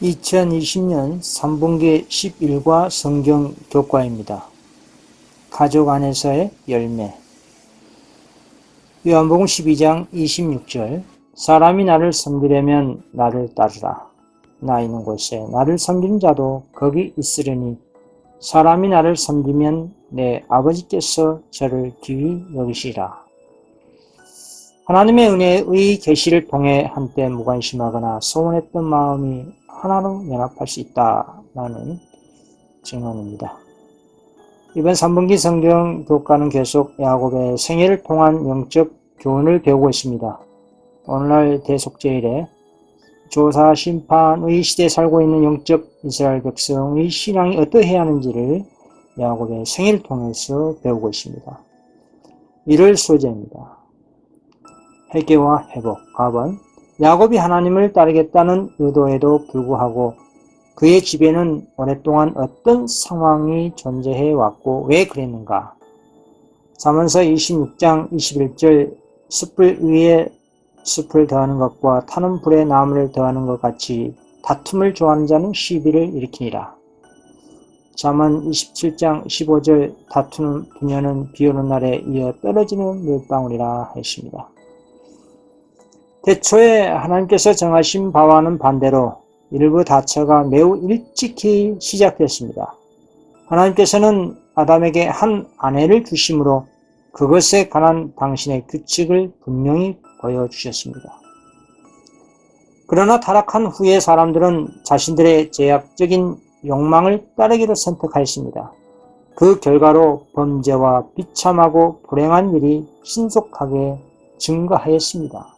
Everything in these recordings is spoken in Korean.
2020년 3분기 11과 성경 교과입니다. 가족 안에서의 열매. 요한복음 12장 26절. 사람이 나를 섬기려면 나를 따르라. 나 있는 곳에 나를 섬기는 자도 거기 있으려니 사람이 나를 섬기면 내 아버지께서 저를 귀히 여기시리라. 하나님의 은혜의 계시를 통해 한때 무관심하거나 소원했던 마음이 하나로 연합할 수 있다라는 증언입니다. 이번 3분기 성경 교과는 계속 야곱의 생애를 통한 영적 교훈을 배우고 있습니다. 오늘날 대속죄일에 조사 심판의 시대에 살고 있는 영적 이스라엘 백성의 신앙이 어떠해야 하는지를 야곱의 생애를 통해서 배우고 있습니다. 1월 소재입니다. 회개와 회복. 답은 야곱이 하나님을 따르겠다는 의도에도 불구하고 그의 집에는 오랫동안 어떤 상황이 존재해 왔고 왜 그랬는가? 잠언서 26장 21절 숯불 위에 숯을 더하는 것과 타는 불에 나무를 더하는 것 같이 다툼을 좋아하는 자는 시비를 일으키니라. 잠언 27장 15절 다투는 부녀는 비오는 날에 이어 떨어지는 물방울이라 했습니다. 태초에 하나님께서 정하신 바와는 반대로 일부 다처가 매우 일찍이 시작됐습니다. 하나님께서는 아담에게 한 아내를 주심으로 그것에 관한 당신의 규칙을 분명히 보여주셨습니다. 그러나 타락한 후에 사람들은 자신들의 제약적인 욕망을 따르기로 선택하였습니다. 그 결과로 범죄와 비참하고 불행한 일이 신속하게 증가하였습니다.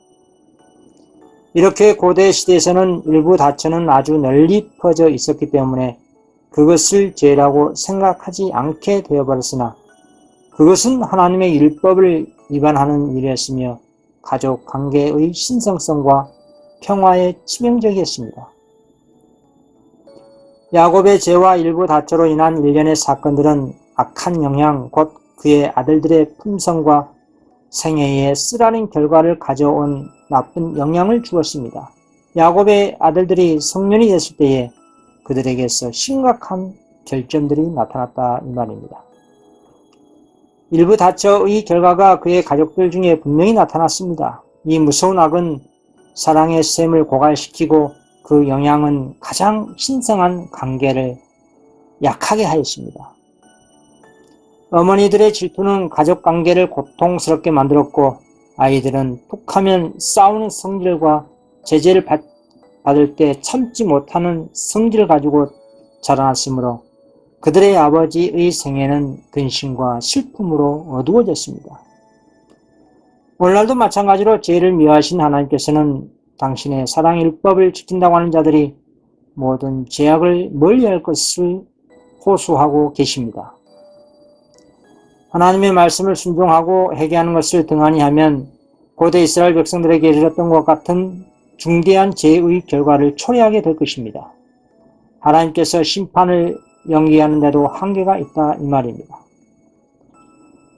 이렇게 고대 시대에서는 일부 다처는 아주 널리 퍼져 있었기 때문에 그것을 죄라고 생각하지 않게 되어버렸으나 그것은 하나님의 율법을 위반하는 일이었으며 가족 관계의 신성성과 평화에 치명적이었습니다. 야곱의 죄와 일부 다처로 인한 일련의 사건들은 악한 영향, 곧 그의 아들들의 품성과 생애에 쓰라린 결과를 가져온 나쁜 영향을 주었습니다. 야곱의 아들들이 성년이 됐을 때에 그들에게서 심각한 결점들이 나타났다 이 말입니다. 일부 다처의 결과가 그의 가족들 중에 분명히 나타났습니다. 이 무서운 악은 사랑의 샘을 고갈시키고 그 영향은 가장 신성한 관계를 약하게 하였습니다. 어머니들의 질투는 가족관계를 고통스럽게 만들었고 아이들은 툭하면 싸우는 성질과 제재를 받을 때 참지 못하는 성질을 가지고 자라났으므로 그들의 아버지의 생애는 근심과 슬픔으로 어두워졌습니다. 오늘날도 마찬가지로 죄를 미워하신 하나님께서는 당신의 사랑 율법을 지킨다고 하는 자들이 모든 죄악을 멀리할 것을 호소하고 계십니다. 하나님의 말씀을 순종하고 회개하는 것을 등한히 하면 고대 이스라엘 백성들에게 이르렀던 것 같은 중대한 죄의 결과를 초래하게 될 것입니다. 하나님께서 심판을 연기하는데도 한계가 있다 이 말입니다.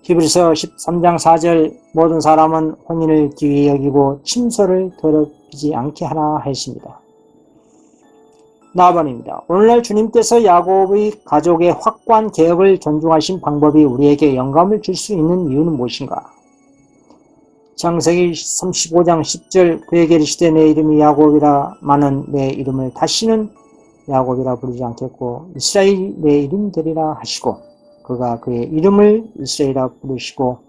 히브리서 13장 4절 모든 사람은 혼인을 귀히 여기고 침소를 더럽히지 않게 하라 했습니다. 나반입니다. 오늘날 주님께서 야곱의 가족의 확고한 개혁을 존중하신 방법이 우리에게 영감을 줄 수 있는 이유는 무엇인가? 창세기 35장 10절 그에게 이르시되 내 이름이 야곱이라마는 내 이름을 다시는 야곱이라 부르지 않겠고 이스라엘이 내 이름이 되리라 하시고 그가 그의 이름을 이스라엘이라 부르시고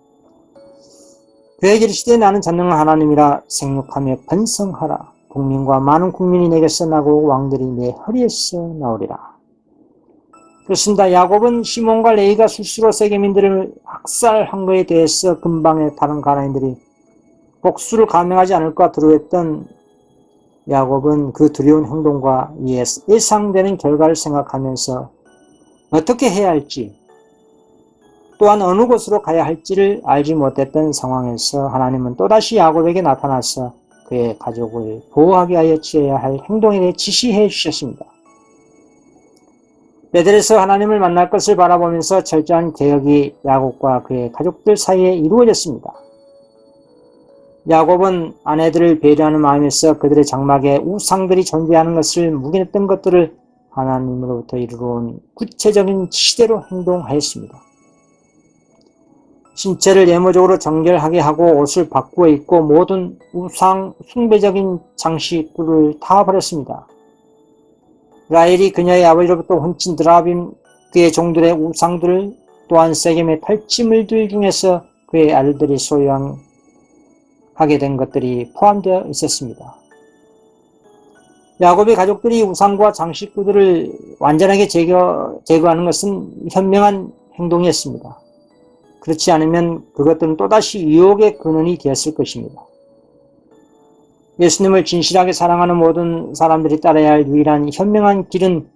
그에게 이르시되 나는 전능한 하나님이라 생육하며 번성하라. 국민과 많은 국민이 내게서 나고 왕들이 내 허리에서 나오리라. 그렇습니다. 야곱은 시몬과 레위가 수시로 세겜인들을 학살한 것에 대해서 근방의 다른 가나안인들이 복수를 감행하지 않을까 두려워했던 야곱은 그 두려운 행동과 예상되는 결과를 생각하면서 어떻게 해야 할지 또한 어느 곳으로 가야 할지를 알지 못했던 상황에서 하나님은 또다시 야곱에게 나타나서 그의 가족을 보호하기 위하여 취해야 할 행동에 대해 지시해 주셨습니다. 베델에서 하나님을 만날 것을 바라보면서 철저한 개혁이 야곱과 그의 가족들 사이에 이루어졌습니다. 야곱은 아내들을 배려하는 마음에서 그들의 장막에 우상들이 존재하는 것을 묵인했던 것들을 하나님으로부터 이르러온 구체적인 지시대로 행동하였습니다. 신체를 예모적으로 정결하게 하고 옷을 바꾸어 입고 모든 우상 숭배적인 장식들을 다 버렸습니다. 라헬이 그녀의 아버지로부터 훔친 드라빔 그의 종들의 우상들을 또한 세겜의 탈취물들 중에서 그의 아들들이 소유하게 된 것들이 포함되어 있었습니다. 야곱의 가족들이 우상과 장식구들을 완전하게 제거하는 것은 현명한 행동이었습니다. 그렇지 않으면 그것들은 또다시 유혹의 근원이 되었을 것입니다. 예수님을 진실하게 사랑하는 모든 사람들이 따라야 할 유일한 현명한 길은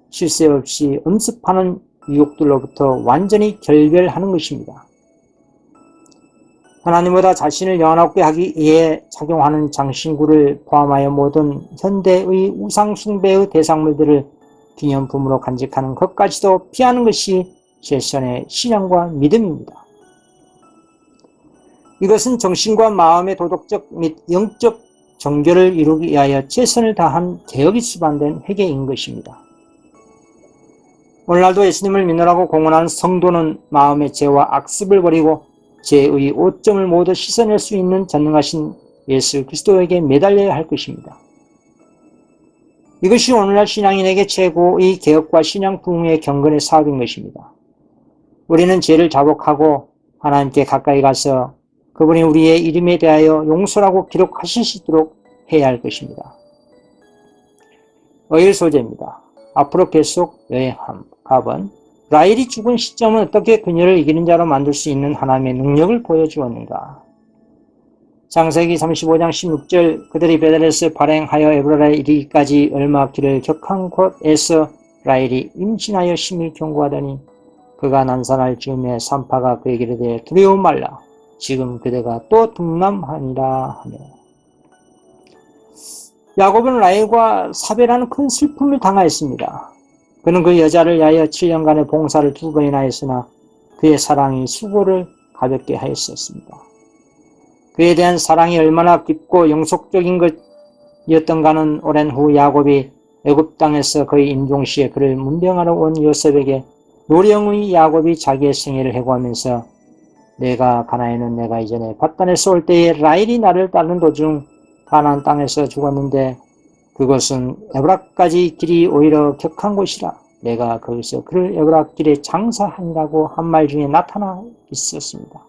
실세 없이 음습하는 유혹들로부터 완전히 결별하는 것입니다. 하나님보다 자신을 영원하게 하기 위해 착용하는 장신구를 포함하여 모든 현대의 우상 숭배의 대상물들을 기념품으로 간직하는 것까지도 피하는 것이 최선의 신앙과 믿음입니다. 이것은 정신과 마음의 도덕적 및 영적 정결을 이루기 위하여 최선을 다한 개혁이 수반된 회개인 것입니다. 오늘날도 예수님을 믿으라고 공언하는 성도는 마음의 죄와 악습을 버리고 죄의 오점을 모두 씻어낼 수 있는 전능하신 예수 그리스도에게 매달려야 할 것입니다. 이것이 오늘날 신앙인에게 최고의 개혁과 신앙 부흥의 경건의 사업인 것입니다. 우리는 죄를 자복하고 하나님께 가까이 가서 그분이 우리의 이름에 대하여 용서라고 기록하실 수 있도록 해야 할 것입니다. 어일 소재입니다. 앞으로 계속 여행함. 갑은 라헬이 죽은 시점은 어떻게 그녀를 이기는 자로 만들 수 있는 하나님의 능력을 보여주었는가. 창세기 35장 16절 그들이 베델에서 발행하여 에브라라에 이르기까지 얼마 길을 격한 곳에서 라헬이 임신하여 심히 경고하더니 그가 난산할 즈음에 산파가 그에게 이르되 두려워 말라. 지금 그대가 또 둥남하니라 하며. 야곱은 라헬과 사별하는 큰 슬픔을 당하였습니다. 그는 그 여자를 위하여 7년간의 봉사를 2번이나 했으나 그의 사랑이 수고를 가볍게 하였었습니다. 그에 대한 사랑이 얼마나 깊고 영속적인 것이었던가는 오랜 후 야곱이 애굽 땅에서 그의 임종시에 그를 문병하러 온 요셉에게 노령의 야곱이 자기의 생애를 해고하면서 내가 가나안에는 내가 이전에 밧단에서 올 때에 라헬이 나를 따르는 도중 가나안 땅에서 죽었는데 그것은 에브락까지 길이 오히려 격한 곳이라 내가 거기서 그를 에브락 길에 장사하니라고 한 말 중에 나타나 있었습니다.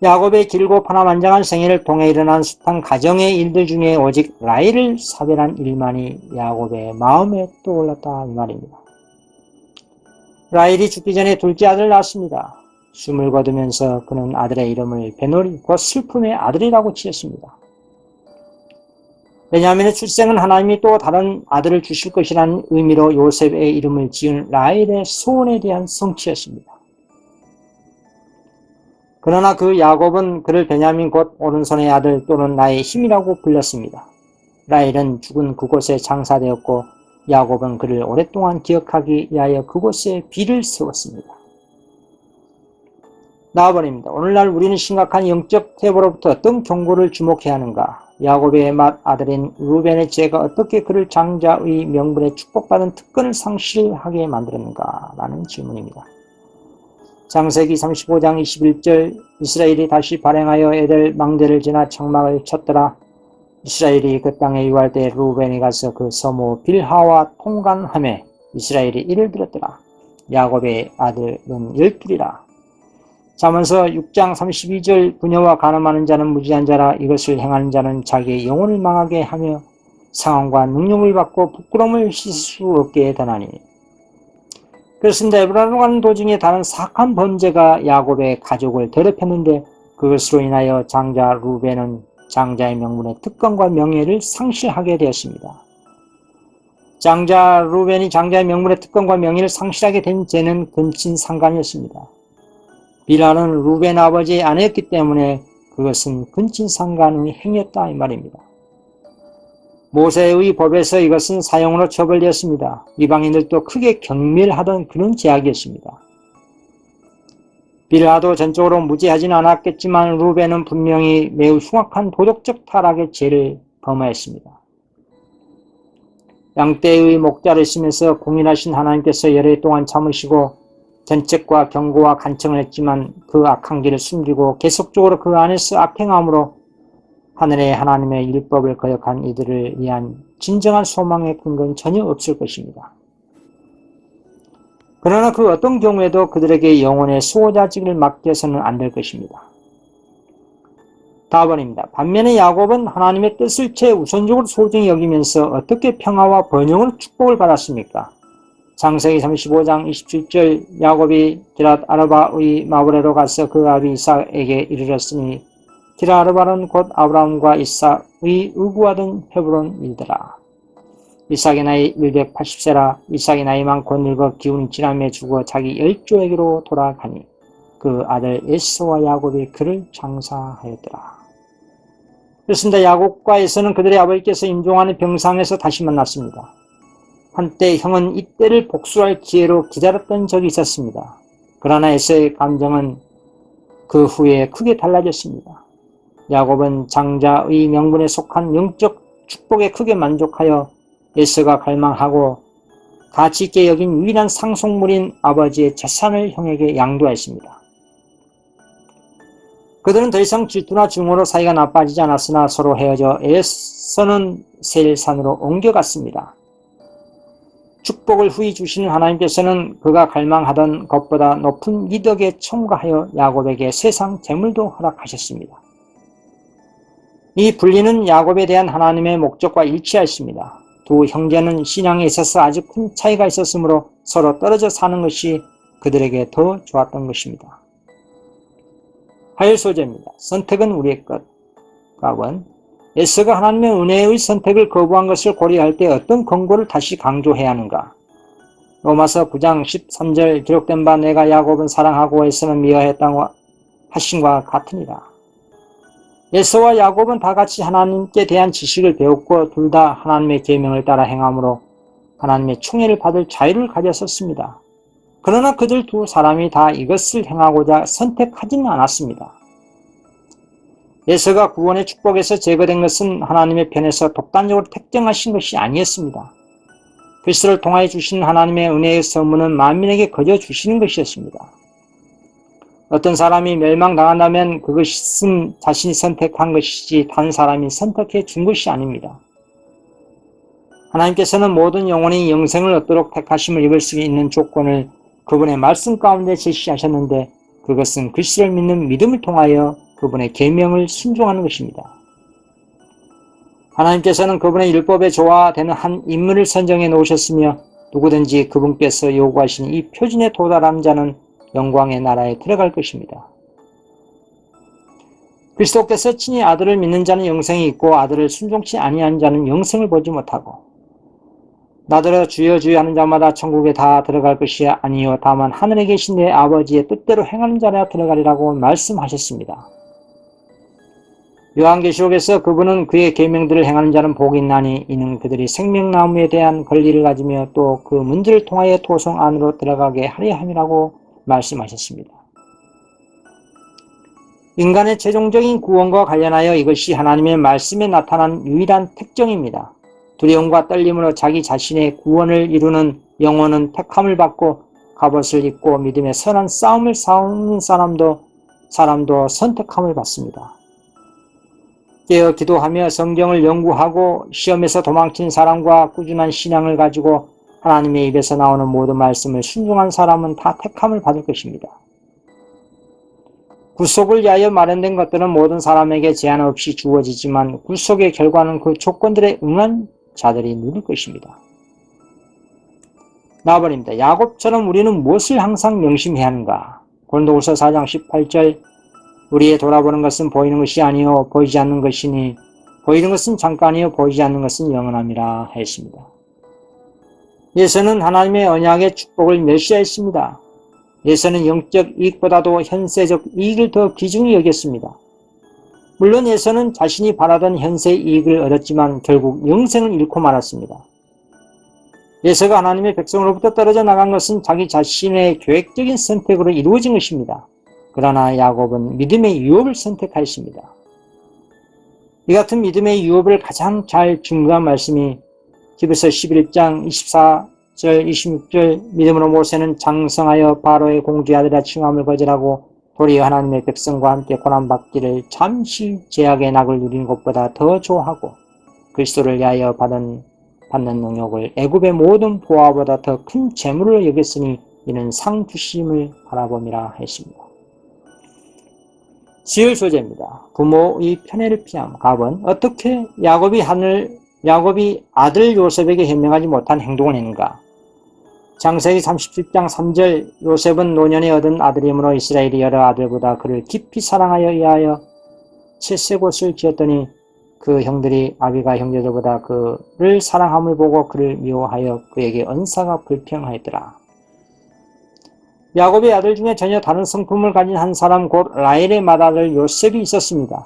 야곱의 길고 파나만장한 생애를 통해 일어난 숱한 가정의 일들 중에 오직 라헬을 사별한 일만이 야곱의 마음에 떠올랐다 이 말입니다. 라헬이 죽기 전에 둘째 아들을 낳았습니다. 숨을 거두면서 그는 아들의 이름을 베노리 곧 슬픔의 아들이라고 지었습니다. 베냐민의 출생은 하나님이 또 다른 아들을 주실 것이라는 의미로 요셉의 이름을 지은 라헬의 소원에 대한 성취였습니다. 그러나 그 야곱은 그를 베냐민 곧 오른손의 아들 또는 나의 힘이라고 불렀습니다. 라헬은 죽은 그곳에 장사되었고 야곱은 그를 오랫동안 기억하기 위하여 그곳에 비를 세웠습니다. 나와버립니다. 오늘날 우리는 심각한 영적 퇴보로부터 어떤 경고를 주목해야 하는가? 야곱의 맏아들인 루벤의 죄가 어떻게 그를 장자의 명분에 축복받은 특권을 상실하게 만들었는가? 라는 질문입니다. 창세기 35장 21절 이스라엘이 다시 발행하여 에델 망대를 지나 장막을 쳤더라. 이스라엘이 그 땅에 유할 때 루벤이 가서 그 서모 빌하와 통관하매 이스라엘이 이를 들었더라. 야곱의 아들은 12이라. 잠언서 6장 32절 부녀와 간음하는 자는 무지한 자라 이것을 행하는 자는 자기의 영혼을 망하게 하며 상황과 능력을 받고 부끄러움을 씻을 수 없게 되나니. 그렇습니다. 에브라로 가는 도중에 다른 사악한 범죄가 야곱의 가족을 더럽혔는데 그것으로 인하여 장자 루벤은 장자의 명분의 특권과 명예를 상실하게 되었습니다. 장자 루벤이 장자의 명분의 특권과 명예를 상실하게 된 죄는 근친상간이었습니다. 빌하는 루벤 아버지의 아내였기 때문에 그것은 근친상간의 행위였다 이 말입니다. 모세의 법에서 이것은 사형으로 처벌되었습니다. 이방인들도 크게 경멸하던 그런 제약이었습니다. 빌하도 전적으로 무죄하진 않았겠지만 루벤은 분명히 매우 흉악한 도덕적 타락의 죄를 범하였습니다. 양떼의 목자를 쓰면서 공인하신 하나님께서 열흘 동안 참으시고 견책과 경고와 간청을 했지만 그 악한 길을 숨기고 계속적으로 그 안에서 악행함으로 하늘의 하나님의 율법을 거역한 이들을 위한 진정한 소망의 근거는 전혀 없을 것입니다. 그러나 그 어떤 경우에도 그들에게 영혼의 수호자직을 맡겨서는 안 될 것입니다. 답은입니다. 반면에 야곱은 하나님의 뜻을 최우선적으로 소중히 여기면서 어떻게 평화와 번영으로 축복을 받았습니까? 창세기 35장 27절 야곱이 기랏 아르바의 마브레로 가서 그 아비 이삭에게 이르렀으니 기랏 아르바는 곧 아브라함과 이삭의 의구하던 헤브론이더라. 이삭의 나이 180세라. 이삭의 나이 많고 늙어 기운이 지나며 죽어 자기 열조에게로 돌아가니 그 아들 에서와 야곱이 그를 장사하였더라. 그렇습니다. 야곱과 에서는 그들의 아버지께서 임종하는 병상에서 다시 만났습니다. 한때 형은 이때를 복수할 기회로 기다렸던 적이 있었습니다. 그러나 에서의 감정은 그 후에 크게 달라졌습니다. 야곱은 장자의 명분에 속한 영적 축복에 크게 만족하여 에서가 갈망하고 가치 있게 여긴 유일한 상속물인 아버지의 재산을 형에게 양도했습니다. 그들은 더 이상 질투나 증오로 사이가 나빠지지 않았으나 서로 헤어져 에서는 세일산으로 옮겨갔습니다. 축복을 후히 주시는 하나님께서는 그가 갈망하던 것보다 높은 미덕에 첨가하여 야곱에게 세상 재물도 허락하셨습니다. 이 분리는 야곱에 대한 하나님의 목적과 일치하였습니다. 두 형제는 신앙에 있어서 아주 큰 차이가 있었으므로 서로 떨어져 사는 것이 그들에게 더 좋았던 것입니다. 하열 소재입니다. 선택은 우리의 것. 답은 에서가 하나님의 은혜의 선택을 거부한 것을 고려할 때 어떤 근거를 다시 강조해야 하는가? 로마서 9장 13절 기록된 바 내가 야곱은 사랑하고 에서는 미워했다고 하신과 같으니라. 에서와 야곱은 다 같이 하나님께 대한 지식을 배웠고 둘 다 하나님의 계명을 따라 행함으로 하나님의 총애를 받을 자유를 가졌었습니다. 그러나 그들 두 사람이 다 이것을 행하고자 선택하지는 않았습니다. 에서가 구원의 축복에서 제거된 것은 하나님의 편에서 독단적으로 택정하신 것이 아니었습니다. 그리스도를 통하여 주신 하나님의 은혜의 선물은 만민에게 거저 주시는 것이었습니다. 어떤 사람이 멸망당한다면 그것은 자신이 선택한 것이지 다른 사람이 선택해 준 것이 아닙니다. 하나님께서는 모든 영혼이 영생을 얻도록 택하심을 입을 수 있는 조건을 그분의 말씀 가운데 제시하셨는데 그것은 그리스도를 믿는 믿음을 통하여 그분의 계명을 순종하는 것입니다. 하나님께서는 그분의 율법에 조화되는 한 인물을 선정해 놓으셨으며 누구든지 그분께서 요구하신 이 표준에 도달한 자는 영광의 나라에 들어갈 것입니다. 그리스도께서 친히 아들을 믿는 자는 영생이 있고 아들을 순종치 아니한 자는 영생을 보지 못하고 나더러 주여 주여 하는 자마다 천국에 다 들어갈 것이 아니요 다만 하늘에 계신 내 아버지의 뜻대로 행하는 자라 들어가리라고 말씀하셨습니다. 요한계시록에서 그분은 그의 계명들을 행하는 자는 복이 있나니 이는 그들이 생명나무에 대한 권리를 가지며 또 그 문들을 통하여 토성 안으로 들어가게 하려 함이라고 말씀하셨습니다. 인간의 최종적인 구원과 관련하여 이것이 하나님의 말씀에 나타난 유일한 특징입니다. 두려움과 떨림으로 자기 자신의 구원을 이루는 영혼은 택함을 받고 갑옷을 입고 믿음의 선한 싸움을 싸우는 사람도 선택함을 받습니다. 깨어 기도하며 성경을 연구하고 시험에서 도망친 사람과 꾸준한 신앙을 가지고 하나님의 입에서 나오는 모든 말씀을 순종한 사람은 다 택함을 받을 것입니다. 구속을 위하여 마련된 것들은 모든 사람에게 제한 없이 주어지지만 구속의 결과는 그 조건들에 응한 자들이 누릴 것입니다. 나아버립니다. 야곱처럼 우리는 무엇을 항상 명심해야 하는가? 고린도후서 4장 18절 우리의 돌아보는 것은 보이는 것이 아니요 보이지 않는 것이니 보이는 것은 잠깐이요 보이지 않는 것은 영원함이라 했습니다. 예수는 하나님의 언약의 축복을 멸시했습니다. 예수는 영적 이익보다도 현세적 이익을 더 귀중히 여겼습니다. 물론 예수는 자신이 바라던 현세 이익을 얻었지만 결국 영생을 잃고 말았습니다. 예수가 하나님의 백성으로부터 떨어져 나간 것은 자기 자신의 계획적인 선택으로 이루어진 것입니다. 그러나 야곱은 믿음의 유업을 선택하였습니다. 이 같은 믿음의 유업을 가장 잘 증거한 말씀이 히브리서 11장 24절 26절 믿음으로 모세는 장성하여 바로의 공주의 아들이라 칭함을 거절하고 도리어 하나님의 백성과 함께 고난받기를 잠시 죄악의 낙을 누리는 것보다 더 좋아하고 그리스도를 위하여 받는 능력을 애굽의 모든 보화보다 더 큰 재물로 여겼으니 이는 상 주심을 바라봄이라 했습니다. 지을 소재입니다. 부모의 편애를 피함. 갑은 어떻게 야곱이 아들 요셉에게 현명하지 못한 행동을 했는가? 창세기 37장 3절 요셉은 노년에 얻은 아들이므로 이스라엘이 여러 아들보다 그를 깊이 사랑하여 이하여 셋셋곳을 지었더니 그 형들이 아비가 형제들보다 그를 사랑함을 보고 그를 미워하여 그에게 언사가 불평하였더라. 야곱의 아들 중에 전혀 다른 성품을 가진 한 사람 곧 라헬의 맏아들 요셉이 있었습니다.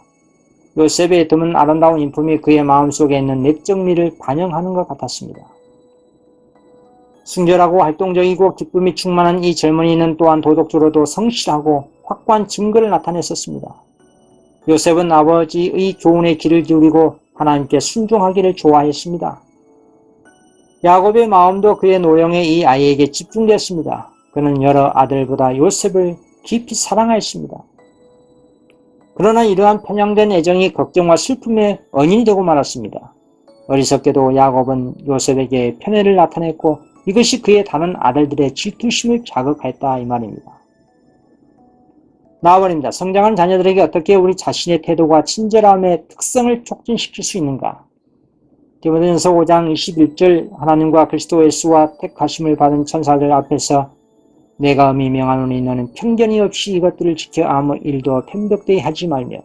요셉의 드문 아름다운 인품이 그의 마음속에 있는 내적 미를 반영하는 것 같았습니다. 순결하고 활동적이고 기쁨이 충만한 이 젊은이는 또한 도덕적으로도 성실하고 확고한 증거를 나타냈었습니다. 요셉은 아버지의 교훈에 귀를 기울이고 하나님께 순종하기를 좋아했습니다. 야곱의 마음도 그의 노령의 이 아이에게 집중되었습니다. 그는 여러 아들보다 요셉을 깊이 사랑하였습니다. 그러나 이러한 편향된 애정이 걱정과 슬픔의 원인이 되고 말았습니다. 어리석게도 야곱은 요셉에게 편애를 나타냈고 이것이 그의 다른 아들들의 질투심을 자극했다 이 말입니다. 나와버립니다. 성장한 자녀들에게 어떻게 우리 자신의 태도가 친절함의 특성을 촉진시킬 수 있는가? 디모데전서 5장 21절 하나님과 그리스도 예수와 택하심을 받은 천사들 앞에서 내가 엄히 명하노니 너는 편견이 없이 이것들을 지켜 아무 일도 편벽되이 하지 말며.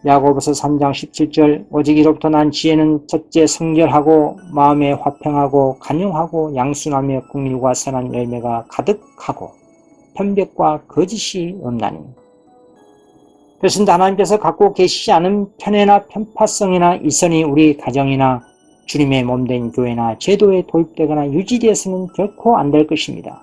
야고보서 3장 17절 오직 이로부터 난 지혜는 첫째 성결하고 마음에 화평하고 간용하고 양순하며 긍휼과 선한 열매가 가득하고 편벽과 거짓이 없나니. 그렇습니다. 하나님께서 갖고 계시지 않은 편애나 편파성이나 이선이 우리 가정이나 주님의 몸된 교회나 제도에 도입되거나 유지되어서는 결코 안 될 것입니다.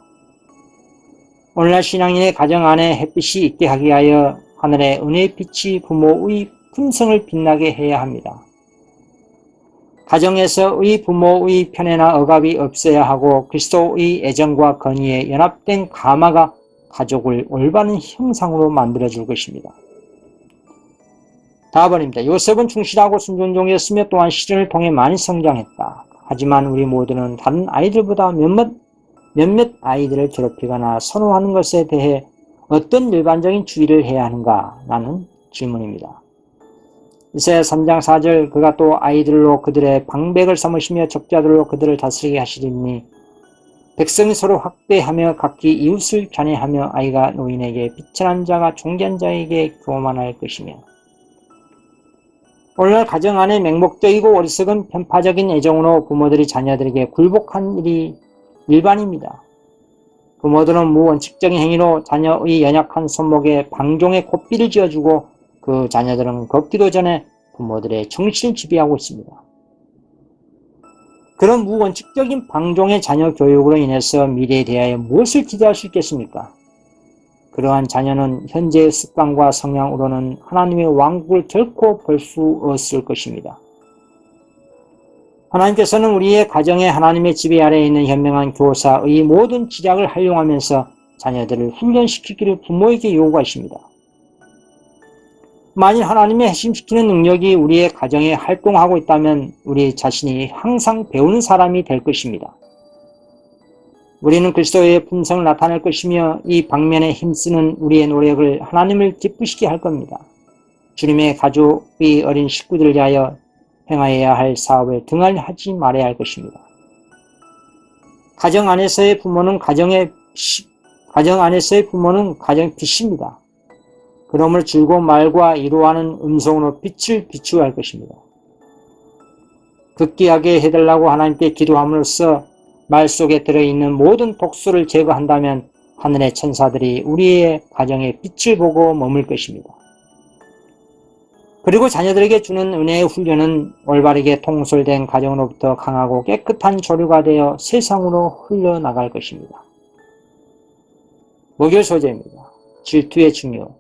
오늘날 신앙인의 가정 안에 햇빛이 있게 하기 위하여 하늘의 은혜의 빛이 부모의 품성을 빛나게 해야 합니다. 가정에서의 부모의 편애나 억압이 없어야 하고 그리스도의 애정과 건의에 연합된 가마가 가족을 올바른 형상으로 만들어줄 것입니다. 다음번입니다. 요셉은 충실하고 순종적이었으며 또한 시련을 통해 많이 성장했다. 하지만 우리 모두는 다른 아이들보다 몇몇 아이들을 괴롭히거나 선호하는 것에 대해 어떤 일반적인 주의를 해야 하는가? 라는 질문입니다. 이사야 3장 4절 그가 또 아이들로 그들의 방백을 삼으시며 적자들로 그들을 다스리게 하시리니 백성이 서로 학대하며 각기 이웃을 잔해하며 아이가 노인에게 비천한 자가 종견 자에게 교만할 것이며. 오늘날 가정 안에 맹목적이고 어리석은 편파적인 애정으로 부모들이 자녀들에게 굴복한 일이 일반입니다. 부모들은 무원칙적인 행위로 자녀의 연약한 손목에 방종의 고삐를 쥐어주고 그 자녀들은 걷기도 전에 부모들의 정신을 지배하고 있습니다. 그런 무원칙적인 방종의 자녀 교육으로 인해서 미래에 대하여 무엇을 기대할 수 있겠습니까? 그러한 자녀는 현재의 습관과 성향으로는 하나님의 왕국을 결코 볼 수 없을 것입니다. 하나님께서는 우리의 가정에 하나님의 지배 아래에 있는 현명한 교사의 모든 지략을 활용하면서 자녀들을 훈련시키기를 부모에게 요구하십니다. 만일 하나님의 핵심시키는 능력이 우리의 가정에 활동하고 있다면 우리 자신이 항상 배우는 사람이 될 것입니다. 우리는 그리스도의 품성을 나타낼 것이며 이 방면에 힘쓰는 우리의 노력을 하나님을 기쁘시게 할 겁니다. 주님의 가족의 어린 식구들을 위하여 행하여야 할 사업에 등한하지 말아야 할 것입니다. 가정 안에서의 부모는 가정의 빛입니다. 그러므로 즐거운 말과 이루어하는 음성으로 빛을 비추어야 할 것입니다. 극기하게 해달라고 하나님께 기도함으로써 말 속에 들어있는 모든 독소를 제거한다면 하늘의 천사들이 우리의 가정의 빛을 보고 머물 것입니다. 그리고 자녀들에게 주는 은혜의 훈련은 올바르게 통솔된 가정으로부터 강하고 깨끗한 조류가 되어 세상으로 흘러나갈 것입니다. 목요 소재입니다. 질투의 증오.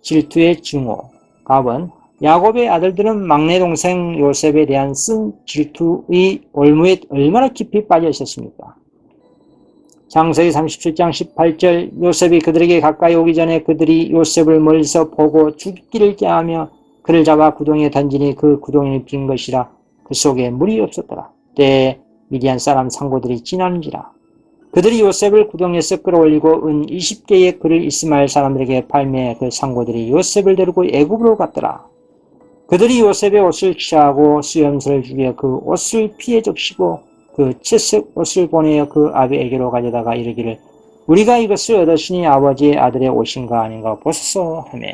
질투의 증오. 답은 야곱의 아들들은 막내 동생 요셉에 대한 쓴 질투의 올무에 얼마나 깊이 빠져 있었습니까? 창세기 37장 18절 요셉이 그들에게 가까이 오기 전에 그들이 요셉을 멀리서 보고 죽기를 깨하며 그를 잡아 구덩이에 던지니 그 구덩이는 빈 것이라 그 속에 물이 없었더라. 때에 미디안 사람 상고들이 지나는지라. 그들이 요셉을 구덩이에서 끌어올리고 은 20개의 그를 이스마엘 사람들에게 팔매 그 상고들이 요셉을 데리고 애굽으로 갔더라. 그들이 요셉의 옷을 취하고 수염소를 죽여 그 옷을 피해 적시고 그 채색 옷을 보내어 그 아비에게로 가져다가 이르기를 우리가 이것을 얻었으니 아버지의 아들의 옷인가 아닌가 보소서 하며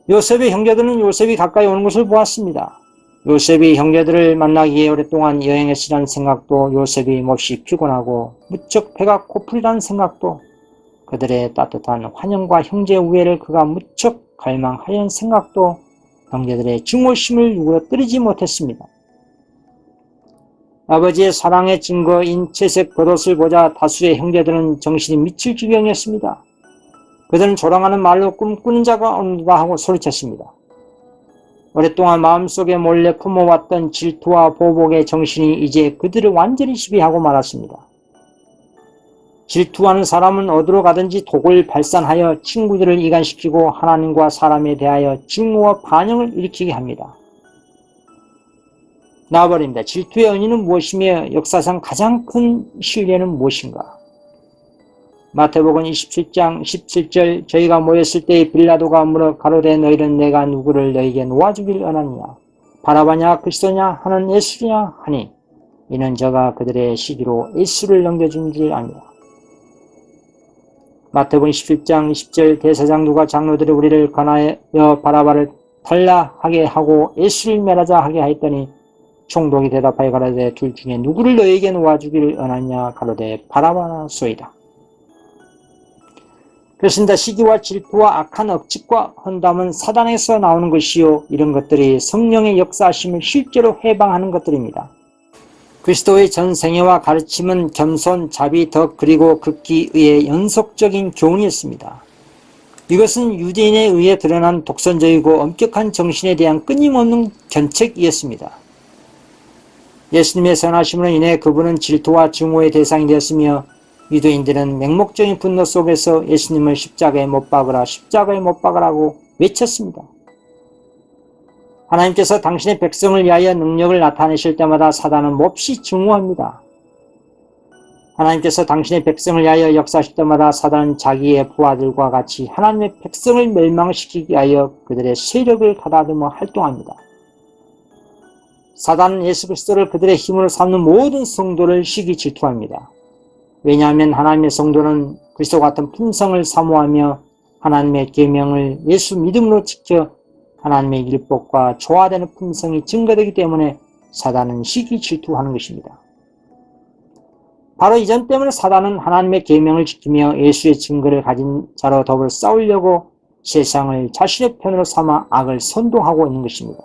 요셉의 형제들은 요셉이 가까이 오는 것을 보았습니다. 요셉이 형제들을 만나기 위해 오랫동안 여행했으라는 생각도 요셉이 몹시 피곤하고 무척 배가 고프리라는 생각도 그들의 따뜻한 환영과 형제 우애를 그가 무척 갈망하려는 생각도 형제들의 증오심을 누그러뜨리지 못했습니다. 아버지의 사랑의 증거인 채색 겉옷을 보자 다수의 형제들은 정신이 미칠 지경이었습니다. 그들은 조롱하는 말로 꿈꾸는 자가 온다 하고 소리쳤습니다. 오랫동안 마음속에 몰래 품어왔던 질투와 보복의 정신이 이제 그들을 완전히 지배하고 말았습니다. 질투하는 사람은 어디로 가든지 독을 발산하여 친구들을 이간시키고 하나님과 사람에 대하여 증오와 반영을 일으키게 합니다. 나와버립니다. 질투의 원인은 무엇이며 역사상 가장 큰 신뢰는 무엇인가? 마태복음 27장 17절 저희가 모였을 때에 빌라도가 물어 가로되 너희는 내가 누구를 너희에게 놓아주길 원하느냐 바라바냐 그리스도냐 하는 예수냐 하니 이는 저가 그들의 시기로 예수를 넘겨준 줄 아니라. 마태복음 17장 20절 대사장 누가 장로들이 우리를 권하여 바라바를 탈라하게 하고 예수를 멸하자 하게 하였더니 총독이 대답하여 가로되 둘 중에 누구를 너희에게 놓아주길 원하냐 가로되 바라바소이다. 그렇습니다. 시기와 질투와 악한 억측과 헌담은 사단에서 나오는 것이요 이런 것들이 성령의 역사하심을 실제로 해방하는 것들입니다. 그리스도의 전 생애와 가르침은 겸손, 자비, 덕 그리고 극기의 연속적인 교훈이었습니다. 이것은 유대인에 의해 드러난 독선적이고 엄격한 정신에 대한 끊임없는 견책이었습니다. 예수님의 선하심으로 인해 그분은 질투와 증오의 대상이 되었으며 유대인들은 맹목적인 분노 속에서 예수님을 십자가에 못 박으라 십자가에 못 박으라고 외쳤습니다. 하나님께서 당신의 백성을 위하여 능력을 나타내실 때마다 사단은 몹시 증오합니다. 하나님께서 당신의 백성을 위하여 역사하실 때마다 사단은 자기의 부하들과 같이 하나님의 백성을 멸망시키기 위하여 그들의 세력을 가다듬어 활동합니다. 사단은 예수 그리스도를 그들의 힘으로 삼는 모든 성도를 시기 질투합니다. 왜냐하면 하나님의 성도는 그리스도 같은 품성을 사모하며 하나님의 계명을 예수 믿음으로 지켜 하나님의 율법과 조화되는 품성이 증거되기 때문에 사단은 시기 질투하는 것입니다. 바로 이 점 때문에 사단은 하나님의 계명을 지키며 예수의 증거를 가진 자로 더불어 싸우려고 세상을 자신의 편으로 삼아 악을 선동하고 있는 것입니다.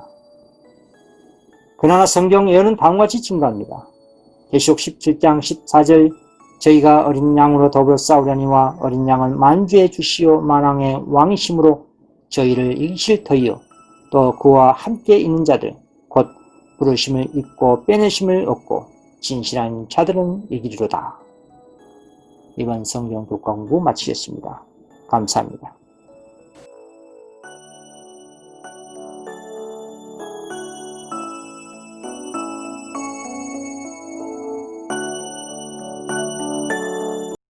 그러나 성경 예언은 다음과 같이 증거합니다. 계시록 17장 14절 저희가 어린 양으로 더불어 싸우려니와 어린 양은 만주의 주시오 만왕의 왕이심으로 저희를 이기실 터이요 또 그와 함께 있는 자들 곧 부르심을 입고 빼내심을 얻고 진실한 자들은 이기리로다. 이번 성경 교과 공부 마치겠습니다. 감사합니다.